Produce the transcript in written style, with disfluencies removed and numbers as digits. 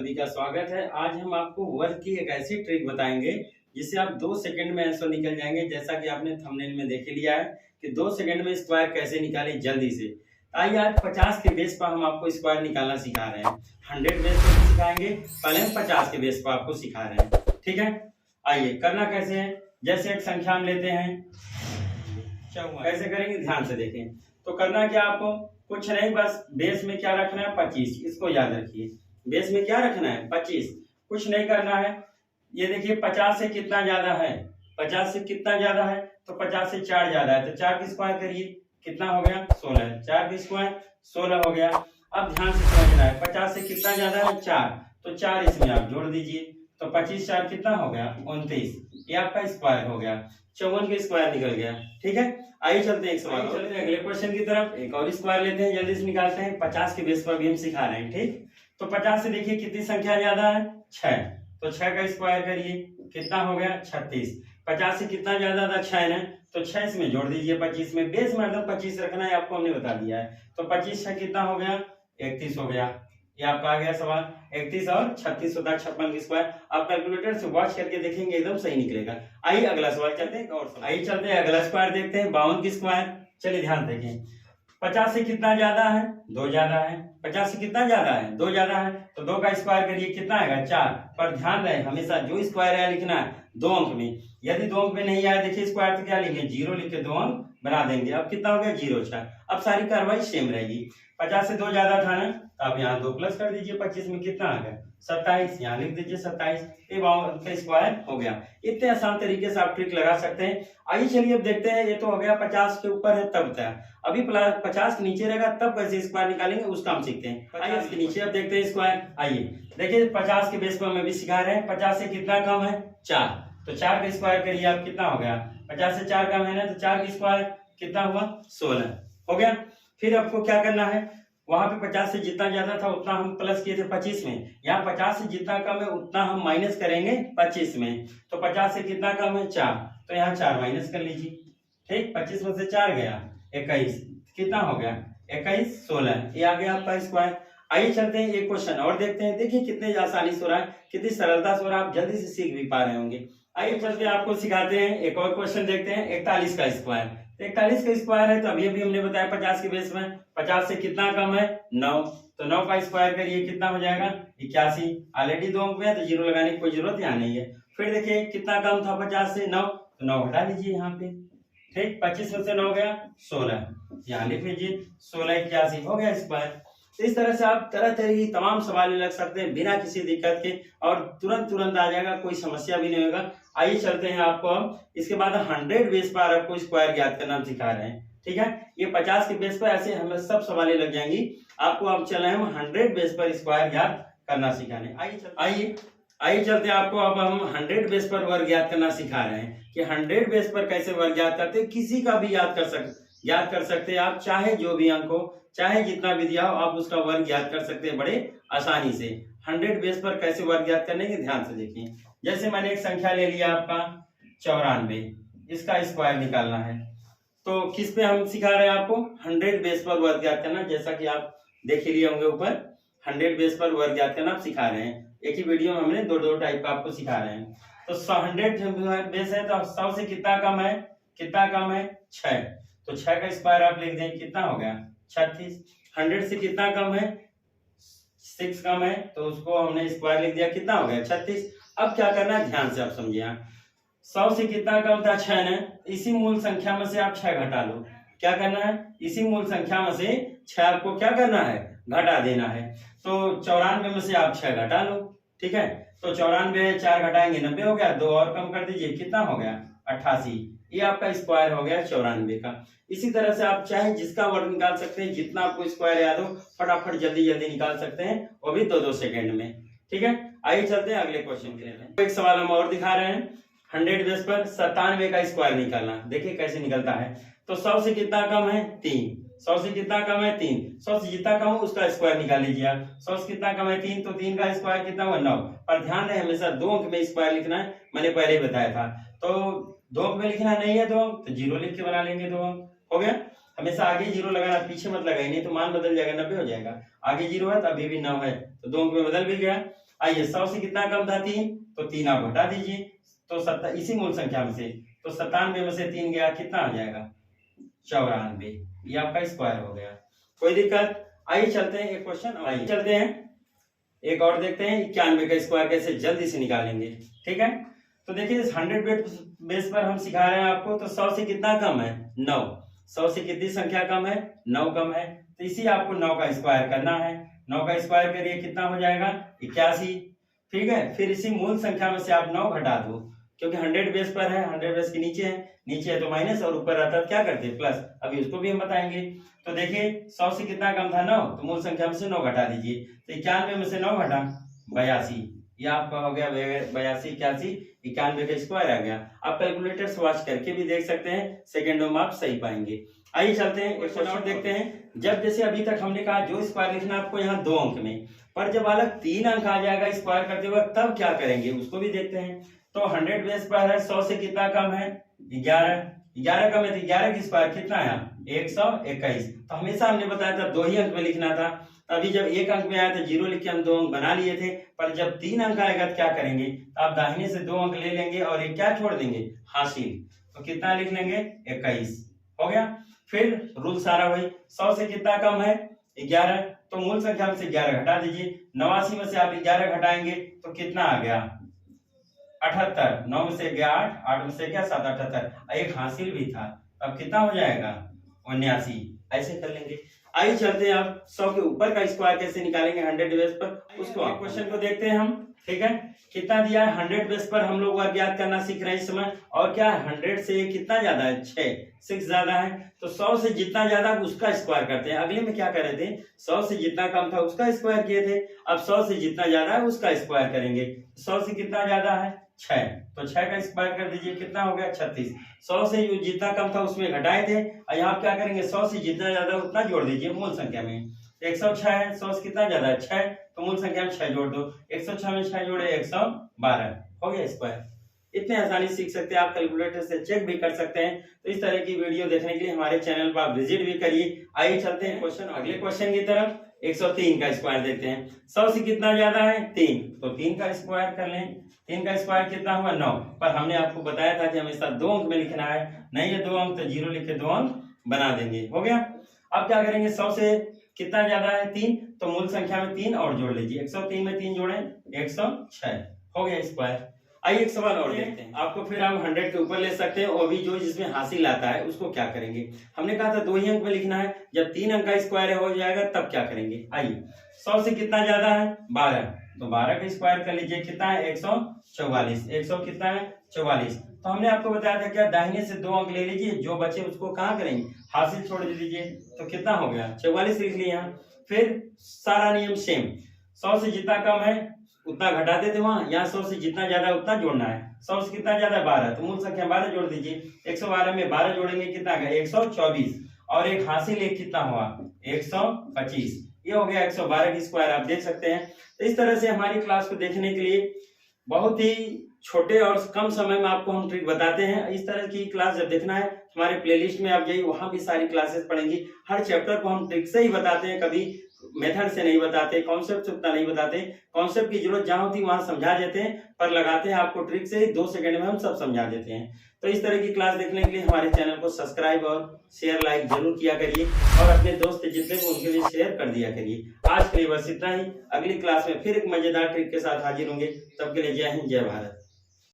सभी का स्वागत है। आज हम आपको वर्ग की एक ऐसी ट्रिक बताएंगे जिससे आप 2 सेकंड में आंसर निकल जाएंगे। जैसा कि आपने थंबनेल में देख लिया है कि 2 सेकंड में स्क्वायर कैसे निकालें जल्दी से। आइए आज 50 के बेस पर हम आपको स्क्वायर निकालना सिखा रहे हैं। 100 बेस पर भी सिखाएंगे, पहले हम 50 के बेस पर आपको सिखा रहे हैं। ठीक है, आइए करना कैसे है। जैसे एक संख्या हम लेते हैं, कैसे करेंगे ध्यान से देखें। तो करना क्या आपको, कुछ नहीं, बस बेस में क्या रखना है 25, इसको याद रखिए। बेस में क्या रखना है 25, कुछ नहीं करना है। ये देखिए 50 से कितना ज्यादा है, 50 से कितना ज्यादा है तो 50 से 4 ज्यादा है, तो 4 की स्क्वायर करिए, कितना हो गया 16, 4 की स्क्वायर 16 हो गया। अब ध्यान से समझना है 50 से कितना ज्यादा है 4, तो 4 इसमें आप जोड़ दीजिए, तो 25 4 कितना हो गया 29, ये आपका स्क्वायर हो गया, 54 के स्क्वायर निकल गया। ठीक है, आइए चलते हैं एक सवाल, चलते हैं अगले क्वेश्चन की तरफ। एक और स्क्वायर लेते हैं, जल्दी से निकालते हैं। 50 के बेस पर भी हम सिखा रहे हैं। ठीक, तो 50 से देखिए कितनी संख्या ज्यादा है 6, तो 6 का स्क्वायर करिए, कितना हो गया 36। 50 से कितना ज्यादा था 6 ने, तो 6 इसमें जोड़ दीजिए 25 में। बेस में मतलब 25 रखना है, आपको हमने बता दिया है। तो 25 6 कितना हो गया 31 हो गया। ये आपका आ गया सवाल। 31 और 36 होता है 56 की स्क्वायर। आप कैलकुलेटर से वॉच करके देखेंगे एकदम सही निकलेगा। आइए अगला सवाल चलते हैं और आइए चलते हैं अगला स्क्वायर देखते हैं, 52 की स्क्वायर। चलिए ध्यान देखें, 50 से कितना ज्यादा है 2 ज्यादा है, 50 से कितना ज्यादा है 2 ज्यादा है, तो 2 का स्क्वायर करिए, कितना आएगा 4। पर ध्यान रहे हमेशा जो स्क्वायर है लिखना है 2 अंक में। यदि 2 अंक में नहीं आया देखिए स्क्वायर, तो क्या लिखेंगे 0 लिख के 2 अंक बना देंगे। अब कितना हो गया 0 6। अब सारी कार्रवाई सेम रहेगी। 50 से 2 ज्यादा था ना, तो आप यहाँ 2 प्लस कर दीजिए, 25 में कितना आ गया 27, यहाँ लिख दीजिए 27, ये 52 का स्क्वायर हो गया। इतने आसान तरीके से आप ट्रिक लगा सकते हैं। आइए चलिए अब देखते हैं, ये तो हो गया 50 के ऊपर है तब तक, अभी 50 के नीचे रहेगा तब कैसे स्क्वायर निकालेंगे उसका हम सीखते हैं। आइए इसके नीचे अब देखते हैं स्क्वायर। आइए देखिए 50 के बेस पर हम भी सिखा रहे हैं। 50 से कितना कम है 4, तो 4 का स्क्वायर करिए, आप कितना हो गया 50 से 4 कम है ना, तो 4 की स्क्वायर कितना हुआ 16 हो गया। फिर आपको क्या करना है, वहां पे 50 से जितना ज्यादा था उतना हम प्लस किए थे 25 में, यहाँ 50 से जितना कम है उतना हम माइनस करेंगे 25 में। तो 50 से कितना कम है 4, तो यहाँ 4 माइनस कर लीजिए। ठीक, 25 में से 4 गया 21, कितना हो गया 21 16, ये आ गया आपका स्क्वायर। आइए चलते हैं एक क्वेश्चन और देखते हैं। देखिए कितने आसानी से हो रहा है, कितनी सरलता से हो रहा है, आप जल्दी से सीख भी पा रहे होंगे। आइए चलते हैं आपको सिखाते हैं, एक और क्वेश्चन देखते हैं। 41 का स्क्वायर, 41 का स्क्वायर है तो अभी अभी हमने बताया 50 के बेस में 50 से कितना कम है 9, तो 9 का स्क्वायर करिए, कितना हो जाएगा 81। ऑलरेडी 2 अंक में है तो 0 लगाने की कोई जरूरत यहाँ नहीं है। फिर देखिए कितना कम था 50 से 9, तो 9 हटा लीजिए यहाँ पे। ठीक, 25 में से 9 गया 16, यहाँ लिख लीजिए 16 81 हो गया स्क्वायर। तो इस तरह से आप तरह तरह की तमाम सवाल लग सकते हैं बिना किसी दिक्कत के, और तुरंत आ जाएगा, कोई समस्या भी नहीं होगा। आइए चलते हैं आपको हम इसके बाद 100 बेस पर आपको स्क्वायर ज्ञात करना हम सिखा रहे हैं। ठीक है, ये 50 के बेस पर ऐसे हमें सब सवालें लग जाएंगी। आपको अब चले हम 100 बेस पर स्क्वायर ज्ञात करना सिखाने। आइए चलते हैं आपको अब हम 100 बेस पर वर्ग ज्ञात करना सिखा रहे हैं कि 100 बेस पर कैसे वर्ग ज्ञात करते हैं। किसी का भी याद कर सकते हैं आप, चाहे जो भी अंक हो, चाहे जितना भी दिया हो, आप उसका वर्ग ज्ञात कर सकते हैं बड़े आसानी से। 100 बेस पर कैसे वर्ग ज्ञात करने के ध्यान से देखिए। जैसे मैंने एक संख्या ले लिया आपका 94, इसका स्क्वायर निकालना है, तो किस पे हम सिखा रहे हैं आपको 100 बेस पर वर्ग ज्ञात करना। जैसा कि आप देख लिए होंगे ऊपर 100 बेस पर वर्ग ज्ञात करना आप सिखा रहे हैं। एक ही वीडियो में हमने दो टाइप का आपको सिखा रहे हैं। तो 100 बेस है तो 100 से कितना कम है 6, तो 6 का स्क्वायर आप लिख दें, कितना हो गया 36। 100 से कितना कम है 6 कम है, तो उसको हमने स्क्वायर लिख दिया, कितना हो गया 36। अब क्या करना है ध्यान से आप समझिए, 100 से कितना कम था 6 ने, इसी मूल संख्या में से आप 6 घटा लो। क्या करना है, इसी मूल संख्या में से 6 आपको क्या करना है घटा देना है। तो 94 में से आप 6 घटा लो। ठीक है, तो 94 4 घटाएंगे 90 हो गया, 2 और कम कर दीजिए, कितना हो गया 88। ये आपका स्क्वायर हो गया 94 का। इसी तरह से आप चाहे जिसका वर्ग निकाल सकते हैं, जितना आपको स्क्वायर याद हो फटाफट जल्दी निकाल सकते हैं, वो भी 2 सेकंड में। ठीक है, आइए चलते हैं अगले क्वेश्चन के लिए। एक सवाल हम और दिखा रहे हैं, 100 बेस पर 97 का स्क्वायर निकालना। देखिए कैसे निकलता है। तो 100 से कितना कम है 3, 100 से कितना कम है 3, 100 से जितना कम हो उसका स्क्वायर निकाल लीजिए आप। 100 से कितना कम है 3, तो 3 का स्क्वायर कितना हुआ 9। पर ध्यान रहे हमेशा 2 अंक में स्क्वायर लिखना है, मैंने पहले ही बताया था। तो 2 अंक में लिखना नहीं है 2 अंक, तो 0 लिख के बना लेंगे 2 अंक हो गया। हमेशा आगे 0 लगाना, पीछे मत लगाइए, नहीं तो मान बदल जाएगा 90 हो जाएगा। आगे 0 है तो अभी भी 9 है, तो 2 अंक में बदल भी गया। आइए 100 से कितना कम था 3, तो 3 आप घटा दीजिए, तो इसी मूल संख्या में से तो 97 में से 3 गया, कितना आ जाएगा 94, ये आपका स्क्वायर हो गया। कोई दिक्कत? आइए चलते हैं एक क्वेश्चन, आइए चलते हैं एक और देखते हैं 91 का स्क्वायर कैसे जल्दी से निकालेंगे। ठीक है, तो देखिए 100 बेस पर हम सिखा रहे हैं आपको, तो 100 से कितना कम है 9, 100 से कितनी संख्या कम है 9 कम है, तो इसी आपको 9 का स्क्वायर करना है। 9 का स्क्वायर करिए, कितना हो जाएगा 81। ठीक है, फिर इसी मूल संख्या में से आप 9 घटा दो, क्योंकि 100 बेस पर है, 100 बेस के नीचे है तो माइनस, और ऊपर रहता है क्या करते हैं प्लस, अभी उसको भी हम बताएंगे। तो देखिए 100 से कितना कम था 9, तो मूल संख्या में से 9 घटा दीजिए, तो 91 में से 9 घटा 82, ये आपका हो गया 82, 81, 91 का स्क्वायर आ गया। आप कैलकुलेटर से वॉच करके भी देख सकते हैं, सेकंडों में आप सही पाएंगे। आइए चलते हैं क्वेश्चन और देखते हैं। जब जैसे अभी तक हमने कहा जो स्क्वायर लिखना आपको यहाँ 2 अंक में, पर जब अलग 3 अंक आ जाएगा स्क्वायर करते वक्त तब क्या करेंगे उसको भी देखते हैं। तो 100 बेस पर है, 100 से कितना कम है 11 कम है, तो 11 की स्क्वायर कितना है 121। तो हमेशा हमने बताया था 2 ही अंक में लिखना था, अभी जब 1 अंक में आया तो 0 लिख के हम 2 अंक बना लिए थे, पर जब 3 अंक आएगा तो क्या करेंगे, आप दाहिने से 2 अंक ले लेंगे और एक क्या छोड़ देंगे हासिल, तो कितना लिख लेंगे 21 हो गया। फिर रूल सारा वही, 100 से कितना कम है 11, तो मूल संख्या में से 11 घटा दीजिए, 89 में से आप 11 घटाएंगे तो कितना आ गया 78, 9 में से गया 8, 8 में से क्या 7, 78, एक हासिल भी था, अब कितना हो जाएगा 79, ऐसे कर लेंगे। आइए चलते हैं आप 100 के ऊपर का स्क्वायर कैसे निकालेंगे 100 बेस पर, उसको क्वेश्चन को देखते हैं हम। ठीक है, कितना दिया है 100 बेस पर हम लोग वर्ग ज्ञात करना सीख रहे हैं इस समय, और क्या 100 से कितना ज्यादा है 6 ज्यादा है, तो 100 से जितना ज्यादा उसका स्क्वायर करते हैं। अगले में क्या कर रहे थे 100 से जितना कम था उसका स्क्वायर किए थे, अब 100 से जितना ज्यादा है उसका स्क्वायर करेंगे। 100 से कितना ज्यादा है 6, तो 6 का स्क्वायर कर दीजिए, कितना हो गया 36। 100 से जितना कम था उसमें घटाए थे, और यहाँ क्या करेंगे 100 से जितना ज्यादा उतना जोड़ दीजिए मूल संख्या में। 106 है, 100 से कितना ज्यादा है 6, तो मूल संख्या में 6 जोड़ दो, 106 में 6 जोड़े 112 हो गया स्क्वायर। इतने आसानी सीख सकते हैं, आप कैलकुलेटर से चेक भी कर सकते हैं। तो इस तरह की वीडियो देखने के लिए हमारे चैनल पर आप विजिट भी करिए। आइए चलते हैं क्वेश्चन, अगले क्वेश्चन की तरफ। 103 का स्क्वायर देखते हैं। 100 से कितना ज्यादा है 3, तो 3 का स्क्वायर कर लें। 3 का स्क्वायर कितना हुआ 9, पर हमने आपको बताया था कि हमेशा 2 अंक में लिखना है, नहीं है 2 अंक तो 0 लिख के 2 अंक बना देंगे, हो गया। अब क्या करेंगे 100 से कितना ज्यादा है 3, तो मूल संख्या में 3 और जोड़ लीजिए, 103 में 3 जोड़े 106 हो गया स्क्वायर। आइए एक सवाल और देखते हैं, आपको फिर हम 100 के ऊपर ले सकते हैं, और भी जो जिसमें हासिल आता है उसको क्या करेंगे। हमने कहा था 2 ही अंक में लिखना है, जब 3 अंक का स्क्वायर हो जाएगा तब क्या करेंगे। आइए 100 से कितना ज्यादा है 12, तो 12 का स्क्वायर कर लीजिए, कितना है 144, 100 कितना है 44। तो हमने आपको बताया था क्या दाहिने से 2 अंक ले लीजिए, जो बचे उसको कहाँ करेंगे हासिल छोड़ दीजिए, तो कितना हो गया 44 लिख लिया। फिर सारा नियम सेम, 100 से जितना कम है उतना घटा देते वहां, यहाँ 100 से जितना ज्यादा उतना जोड़ना है। 100 से कितना ज्यादा 12, तो मूल संख्या 12 जोड़ दीजिए, 112 में 12 जोड़ेंगे कितना गया 124, और एक हासिल एक कितना हुआ 125, ये हो गया 112 की स्क्वायर, आप देख सकते हैं। तो इस तरह से हमारी क्लास को देखने के लिए बहुत ही छोटे और कम समय में आपको हम ट्रिक बताते हैं। इस तरह की क्लास जब देखना है हमारे प्लेलिस्ट में आप जाइए, वहां भी सारी क्लासेस पढ़ेंगी। हर चैप्टर को हम ट्रिक से ही बताते हैं, कभी मेथड से नहीं बताते, कॉन्सेप्ट से उतना नहीं बताते। कॉन्सेप्ट की जरूरत जहां होती वहां समझा देते हैं, पर लगाते हैं आपको ट्रिक से, 2 सेकंड में हम सब समझा देते हैं। तो इस तरह की क्लास देखने के लिए हमारे चैनल को सब्सक्राइब और शेयर लाइक जरूर किया करिए, और अपने दोस्त जितने भी उनके लिए शेयर कर दिया करिए। आज के लिए बस इतना ही, अगली क्लास में फिर एक मजेदार ट्रिक के साथ हाजिर होंगे, तब के लिए जय हिंद जय भारत।